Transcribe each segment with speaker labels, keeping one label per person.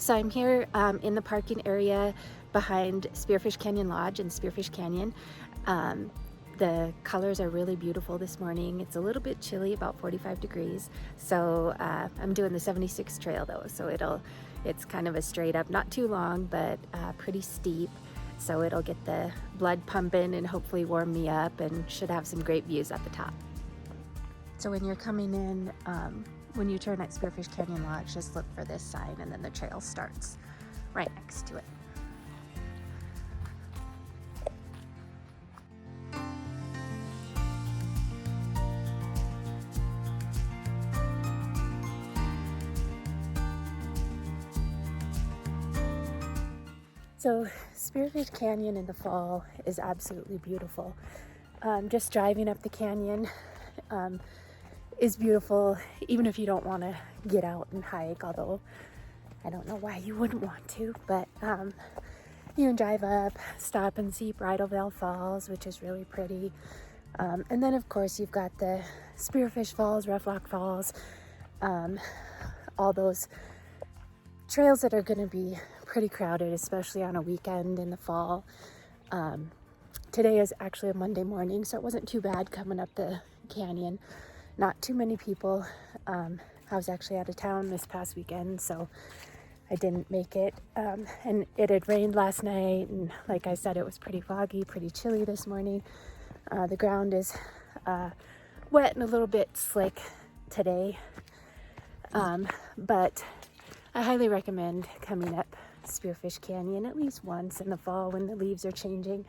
Speaker 1: So I'm here in the parking area behind Spearfish Canyon Lodge and Spearfish Canyon. The colors are really beautiful this morning. It's a little bit chilly, about 45 degrees. So I'm doing the 76 trail though, so it's kind of a straight up, not too long, but pretty steep. So it'll get the blood pumping and hopefully warm me up, and should have some great views at the top. So when you're coming in, when you turn at Spearfish Canyon Lodge, just look for this sign and then the trail starts right next to it. So Spearfish Canyon in the fall is absolutely beautiful. Just driving up the canyon is beautiful, even if you don't want to get out and hike, although I don't know why you wouldn't want to, but you can drive up, stop and see Bridal Veil Falls, which is really pretty. And then of course you've got the Spearfish Falls, Rough Rock Falls, all those trails that are going to be pretty crowded, especially on a weekend in the fall. Today is actually a Monday morning, so it wasn't too bad coming up the canyon. Not too many people. I was actually out of town this past weekend, so I didn't make it. And it had rained last night, and like I said, it was pretty foggy, pretty chilly this morning. The ground is wet and a little bit slick today, but I highly recommend coming up Spearfish Canyon at least once in the fall when the leaves are changing.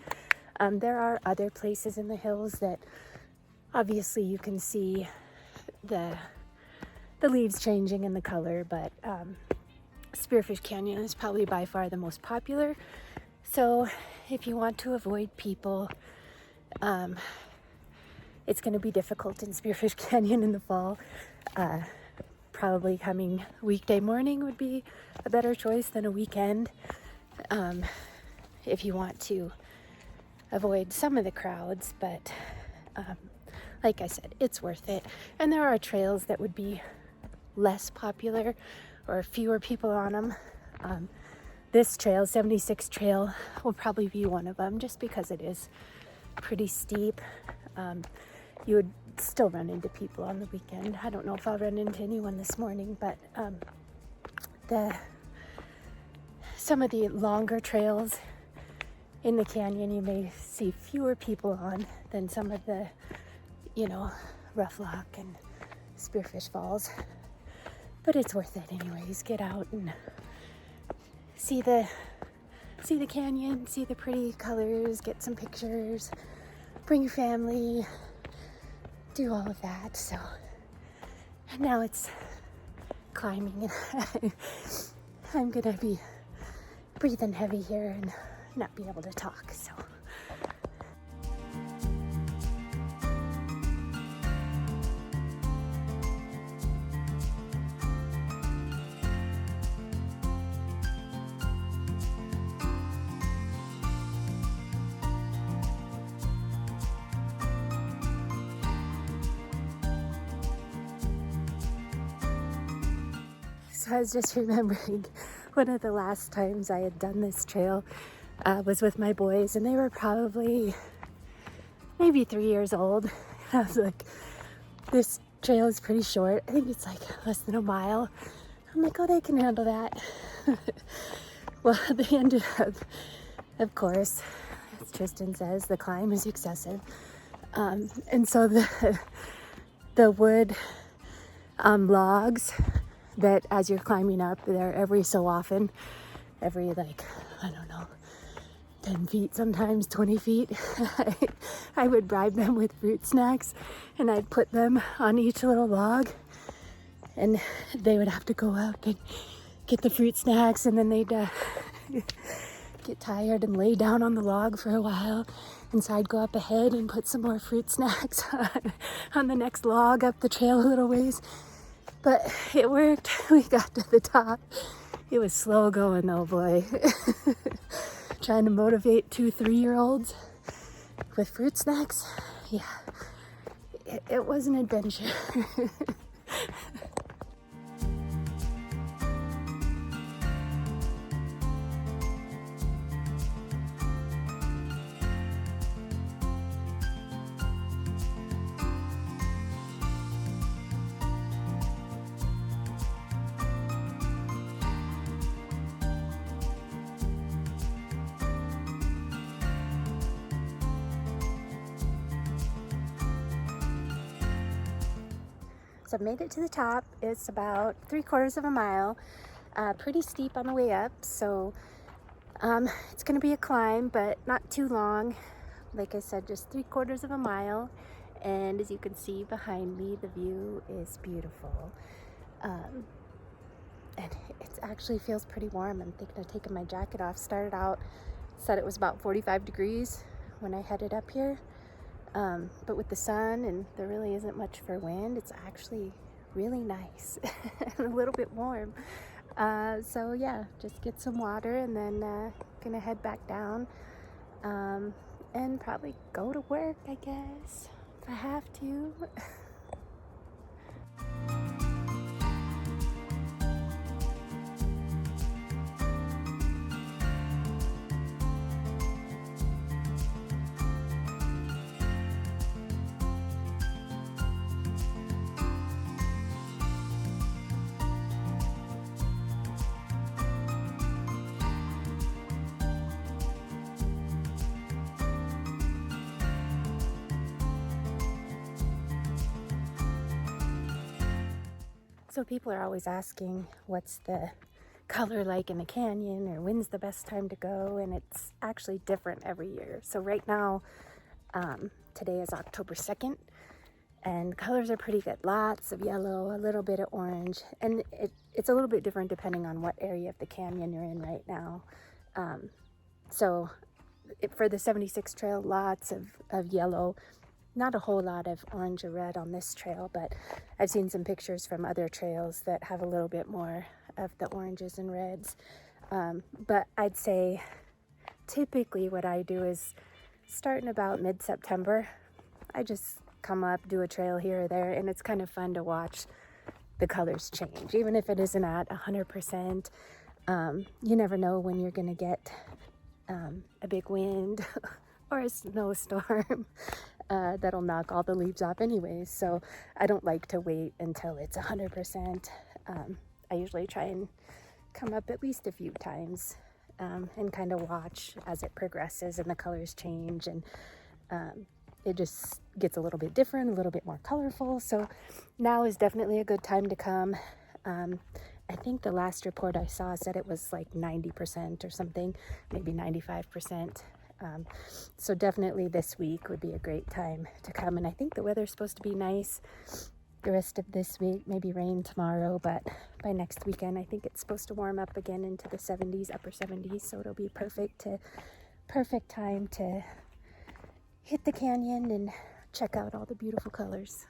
Speaker 1: There are other places in the hills that obviously you can see the leaves changing in the color, but Spearfish Canyon is probably by far the most popular. So if you want to avoid people, it's going to be difficult in Spearfish Canyon in the fall. Probably coming weekday morning would be a better choice than a weekend, if you want to avoid some of the crowds, but like I said, it's worth it. And there are trails that would be less popular or fewer people on them. This trail, 76 trail, will probably be one of them just because it is pretty steep. You would still run into people on the weekend. I don't know if I'll run into anyone this morning, but some of the longer trails in the canyon you may see fewer people on than some of the, Rough Rock and Spearfish Falls. But it's worth it anyways. Get out and see the canyon, see the pretty colors, get some pictures, bring your family, do all of that. So now it's climbing, and I'm gonna be breathing heavy here and not be able to talk, so. So I was just remembering one of the last times I had done this trail was with my boys, and they were probably maybe 3 years old. I was like, this trail is pretty short. I think it's like less than a mile. I'm like, oh, they can handle that. Well, they ended up, of course, as Tristan says, the climb is excessive. And so the wood logs that as you're climbing up, they're every so often, every I don't know, 10 feet, sometimes 20 feet, I would bribe them with fruit snacks, and I'd put them on each little log, and they would have to go up and get the fruit snacks, and then they'd get tired and lay down on the log for a while, and so I'd go up ahead and put some more fruit snacks on the next log up the trail a little ways. But it worked. We got to the top. It was slow going though, boy. Trying to motivate 2 3-year-olds with fruit snacks. Yeah, it was an adventure. So I've made it to the top. It's about 3/4 of a mile, pretty steep on the way up. So it's going to be a climb, but not too long. Like I said, just 3/4 of a mile. And as you can see behind me, the view is beautiful. And it actually feels pretty warm. I'm thinking of taking my jacket off. Started out, said it was about 45 degrees when I headed up here. But with the sun and there really isn't much for wind, it's actually really nice and a little bit warm. So yeah, just get some water and then gonna head back down and probably go to work, I guess, if I have to. So people are always asking what's the color like in the canyon or when's the best time to go, and it's actually different every year. So right now, today is October 2nd, and colors are pretty good. Lots of yellow, a little bit of orange, and it's a little bit different depending on what area of the canyon you're in right now. For the 76 trail, lots of yellow. Not a whole lot of orange or red on this trail, but I've seen some pictures from other trails that have a little bit more of the oranges and reds. But I'd say typically what I do is starting about mid-September, I just come up, do a trail here or there, and it's kind of fun to watch the colors change. Even if it isn't at 100%, you never know when you're going to get a big wind or a snowstorm. That'll knock all the leaves off anyways, so I don't like to wait until it's 100%. I usually try and come up at least a few times and kind of watch as it progresses and the colors change, and it just gets a little bit different, a little bit more colorful. So now is definitely a good time to come. I think the last report I saw said it was like 90% or something, maybe 95%. So definitely this week would be a great time to come. And I think the weather's supposed to be nice the rest of this week, maybe rain tomorrow, but by next weekend I think it's supposed to warm up again into the 70s, upper 70s. So it'll be perfect time to hit the canyon and check out all the beautiful colors.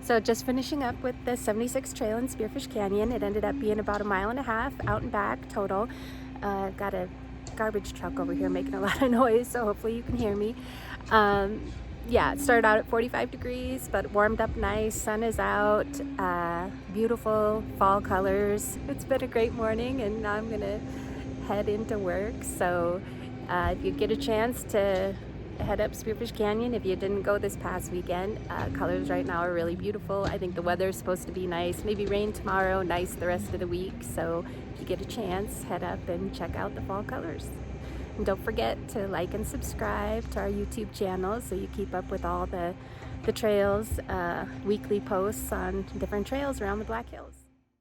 Speaker 1: So just finishing up with the 76 trail in Spearfish Canyon. It ended up being about 1.5 miles out and back total. Got a garbage truck over here making a lot of noise, so hopefully you can hear me. Yeah, it started out at 45 degrees, but warmed up nice. Sun is out, beautiful fall colors. It's been a great morning, and now I'm gonna head into work. So if you get a chance to head up Spearfish Canyon, if you didn't go this past weekend, colors right now are really beautiful. I think the weather is supposed to be nice, maybe rain tomorrow, nice the rest of the week. So if you get a chance, head up and check out the fall colors. And don't forget to like and subscribe to our YouTube channel so you keep up with all the trails, weekly posts on different trails around the Black Hills.